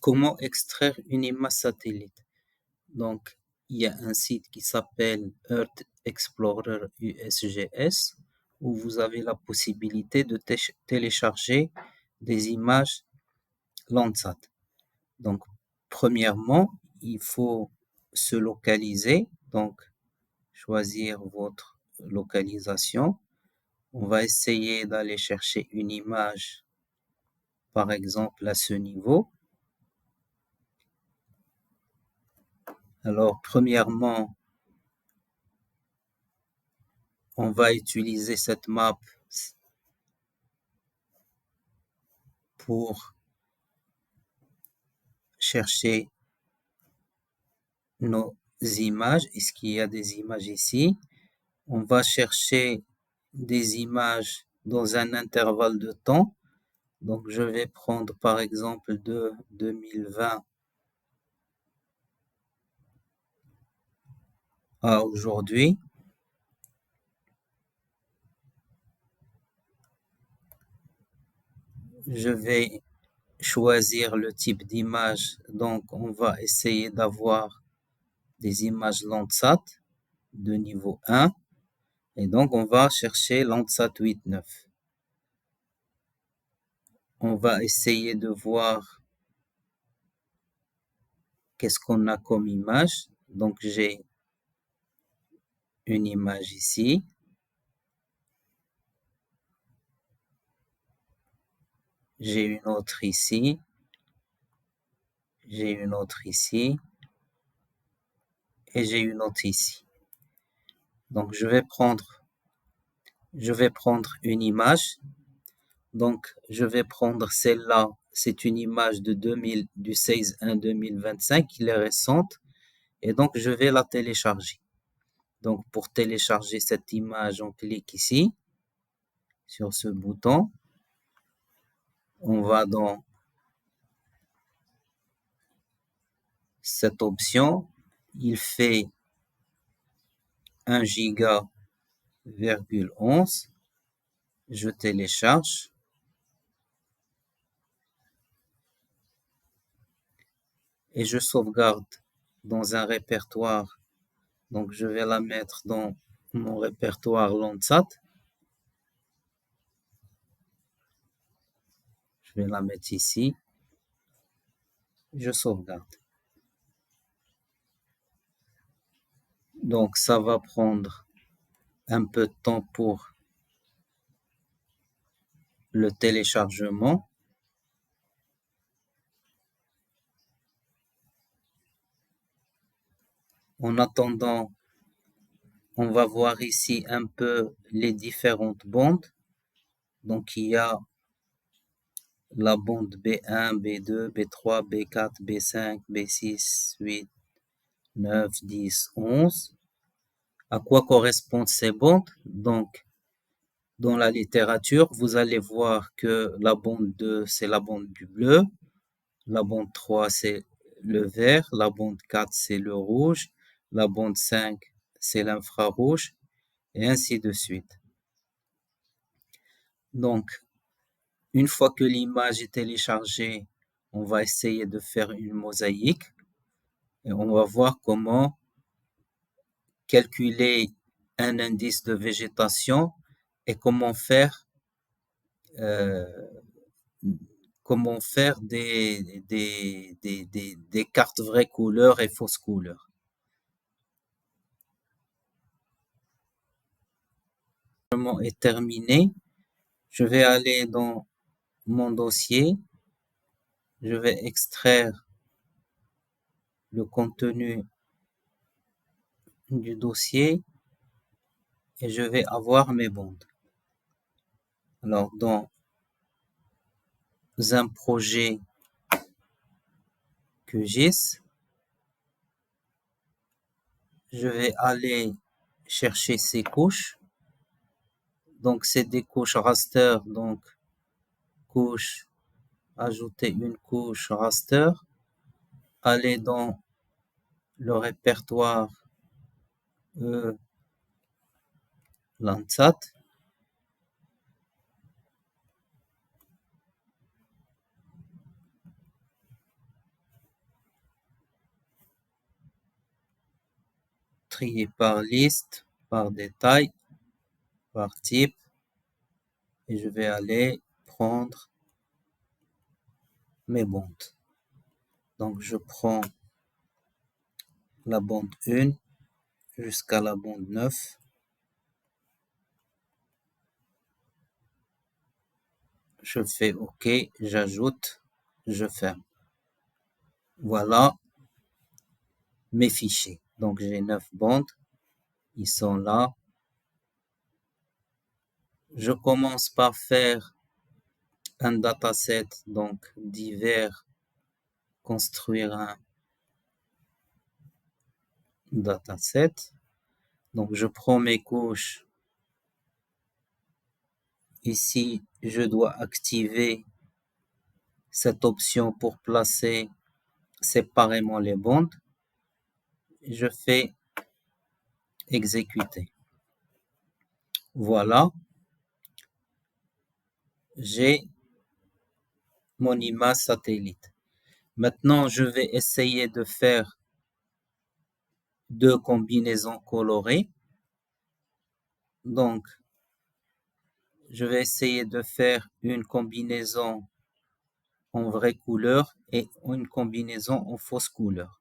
comment extraire une image satellite? Donc, il y a un site qui s'appelle Earth Explorer USGS où vous avez la possibilité de télécharger des images Landsat. Donc, premièrement, il faut se localiser, donc choisir votre localisation. On va essayer d'aller chercher une image, par exemple à ce niveau. Alors, premièrement, on va utiliser cette map pour chercher nos images. Est-ce qu'il y a des images ici? On va chercher des images dans un intervalle de temps. Donc, je vais prendre par exemple de 2020 à aujourd'hui. Je vais choisir le type d'image. Donc, on va essayer d'avoir des images Landsat de niveau 1. Et donc, on va chercher Landsat 8.9. On va essayer de voir qu'est-ce qu'on a comme image. Donc, j'ai une image ici. J'ai une autre ici. J'ai une autre ici. Et j'ai une autre ici. Donc, je vais prendre une image. Donc, je vais prendre celle-là. C'est une image du 16/1/2025, qui est récente. Et donc, je vais la télécharger. Donc, pour télécharger cette image, on clique ici, sur ce bouton. On va dans cette option. Il fait 1 giga,11. Je télécharge. Et je sauvegarde dans un répertoire. Donc, je vais la mettre dans mon répertoire Landsat. Je vais la mettre ici. Je sauvegarde. Donc, ça va prendre un peu de temps pour le téléchargement. En attendant, on va voir ici un peu les différentes bandes. Donc, il y a la bande B1, B2, B3, B4, B5, B6, 8, 9, 10, 11. À quoi correspondent ces bandes? Donc, dans la littérature, vous allez voir que la bande 2, c'est la bande du bleu. La bande 3, c'est le vert. La bande 4, c'est le rouge. La bande 5, c'est l'infrarouge. Et ainsi de suite. Donc, une fois que l'image est téléchargée, on va essayer de faire une mosaïque. Et on va voir comment calculer un indice de végétation et comment faire des cartes vraies couleurs et fausses couleurs. Le traitement est terminé. Je vais aller dans mon dossier. Je vais extraire le contenu du dossier et je vais avoir mes bandes. Alors, dans un projet QGIS, je vais aller chercher ces couches. Donc, c'est des couches raster. Donc, couche, ajouter une couche raster. Aller dans le répertoire Landsat. trier par liste, par détail, par type, et je vais aller prendre mes bandes. Donc, je prends la bande 1 jusqu'à la bande 9. Je fais OK, j'ajoute, je ferme. Voilà mes fichiers. Donc, j'ai 9 bandes. Ils sont là. Je commence par faire un dataset, donc divers, construire un dataset. Donc, je prends mes couches. Ici, je dois activer cette option pour placer séparément les bandes. Je fais exécuter. Voilà. J'ai mon image satellite. Maintenant, je vais essayer de faire 2 combinaisons colorées. Donc, je vais essayer de faire une combinaison en vraie couleur et une combinaison en fausse couleur.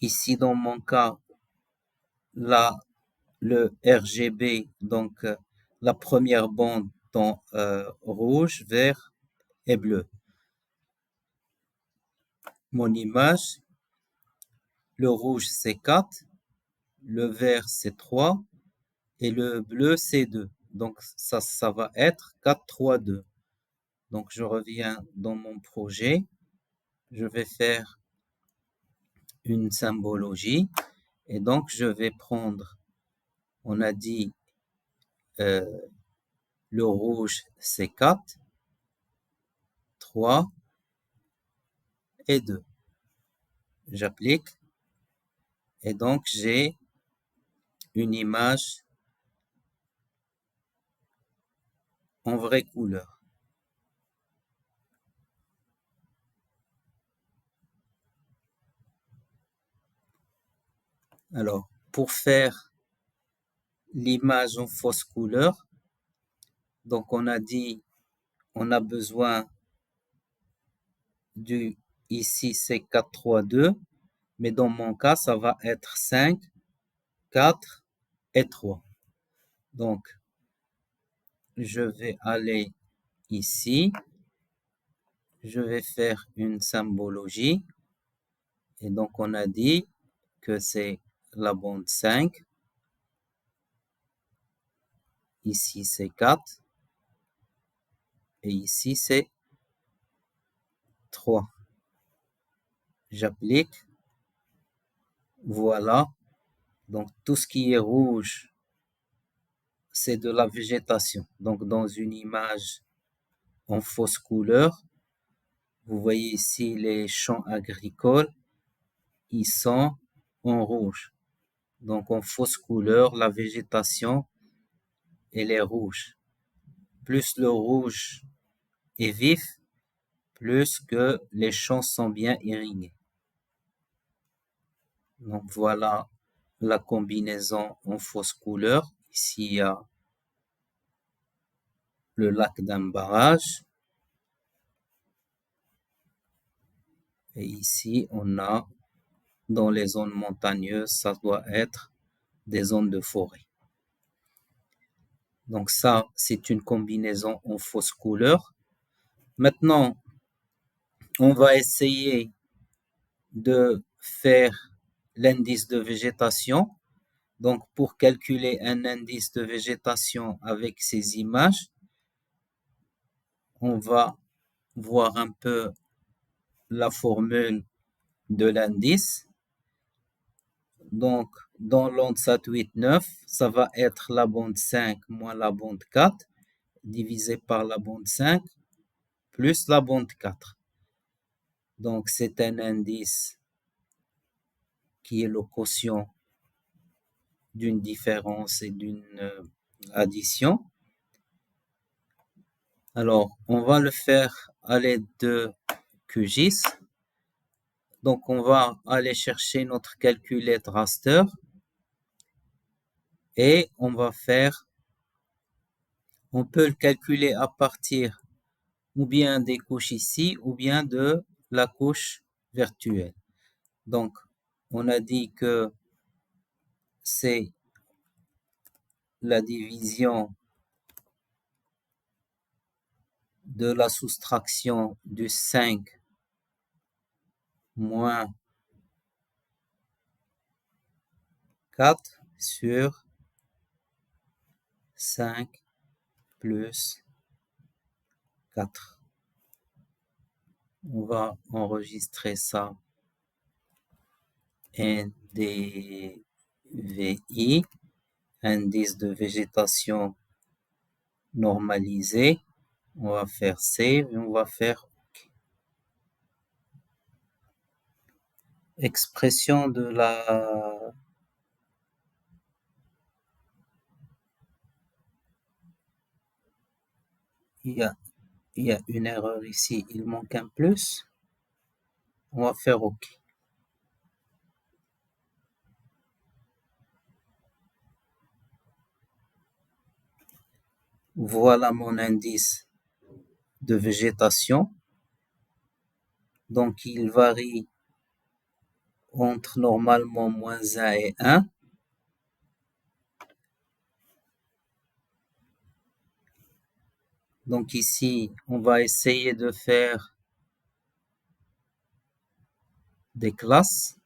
Ici, dans mon cas, là, le RGB, donc la première bande dans rouge, vert et bleu. Mon image, le rouge c'est 4, le vert c'est 3 et le bleu c'est 2. Donc ça va être 4, 3, 2. Donc je reviens dans mon projet, je vais faire une symbologie et donc je vais prendre, on a dit le rouge c'est 4, 3 et 2. J'applique et donc j'ai une image en vraie couleur. Alors, pour faire l'image en fausse couleur, donc on a dit, on a besoin du, ici c'est 4, 3, 2, mais dans mon cas, ça va être 5, 4 et 3. Donc, je vais aller ici, je vais faire une symbologie, et donc on a dit que c'est la bande 5, ici c'est 4, et ici c'est 3. J'applique. Voilà. Donc tout ce qui est rouge, c'est de la végétation. Donc dans une image en fausse couleur, vous voyez ici les champs agricoles, ils sont en rouge. Donc en fausse couleur, la végétation, elle est rouge. Plus le rouge est vif, plus que les champs sont bien irrigués. Donc voilà la combinaison en fausse couleur. Ici, il y a le lac d'un barrage. Et ici, on a, dans les zones montagneuses, ça doit être des zones de forêt. Donc ça, c'est une combinaison en fausse couleur. Maintenant, on va essayer de faire l'indice de végétation. Donc, pour calculer un indice de végétation avec ces images, on va voir un peu la formule de l'indice. Donc, dans Landsat 8.9, ça va être la bande 5 moins la bande 4, divisé par la bande 5, plus la bande 4. Donc, c'est un indice qui est le quotient d'une différence et d'une addition. Alors, on va le faire à l'aide de QGIS. Donc, on va aller chercher notre calculette raster et on peut le calculer à partir ou bien des couches ici ou bien de la couche virtuelle. Donc, on a dit que c'est la division de la soustraction du 5 moins 4 sur 5 plus 4. On va enregistrer ça NDVI, indice de végétation normalisé. On va faire save et on va faire OK. Expression de la il y a une erreur ici, il manque un plus. On va faire OK. Voilà mon indice de végétation. Donc, il varie entre normalement -1 et 1. Donc ici, on va essayer de faire des classes.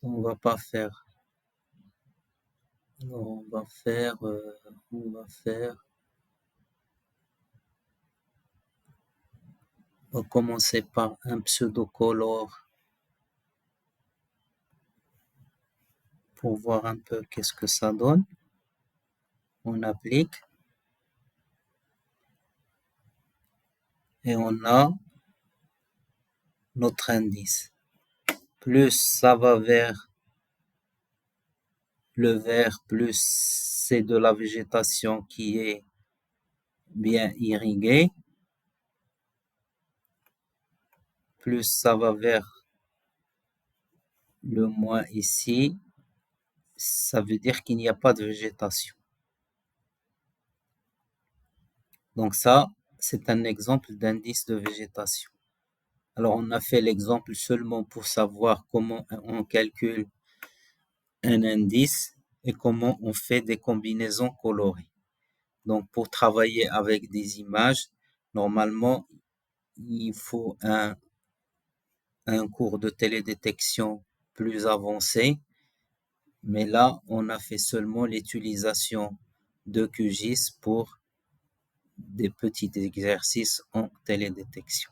On va pas faire. Alors, on va commencer par un pseudo-color pour voir un peu qu'est-ce que ça donne. On applique et on a notre indice. Plus ça va vers le vert, plus c'est de la végétation qui est bien irriguée. Plus ça va vers le moins ici, ça veut dire qu'il n'y a pas de végétation. Donc ça, c'est un exemple d'indice de végétation. Alors, on a fait l'exemple seulement pour savoir comment on calcule un indice et comment on fait des combinaisons colorées. Donc, pour travailler avec des images, normalement, il faut un cours de télédétection plus avancé. Mais là, on a fait seulement l'utilisation de QGIS pour des petits exercices en télédétection.